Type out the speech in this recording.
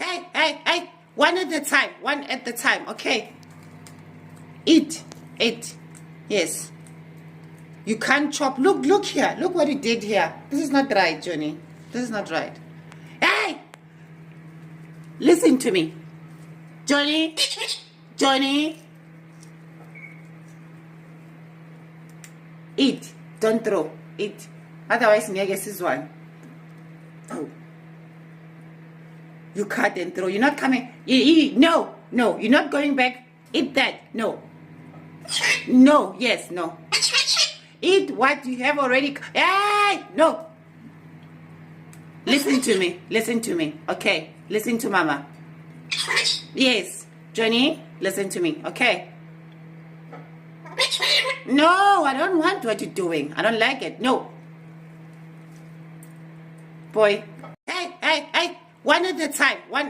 Hey. One at a time. One at the time. Okay. Eat. Yes. You can't chop. Look here. Look what he did here. This is not right, Johnny. This is not right. Hey! Listen to me. Johnny. Eat. Don't throw. Eat. Otherwise, guess is one. Oh. You cut and throw. You're not coming. No. You're not going back. Eat that. No. Yes. No. Eat what you have already. Hey! No. Listen to me. Okay. Listen to Mama. Yes. Johnny, listen to me. Okay. No, I don't want what you're doing. I don't like it. No. Boy. Hey. One at a time. One.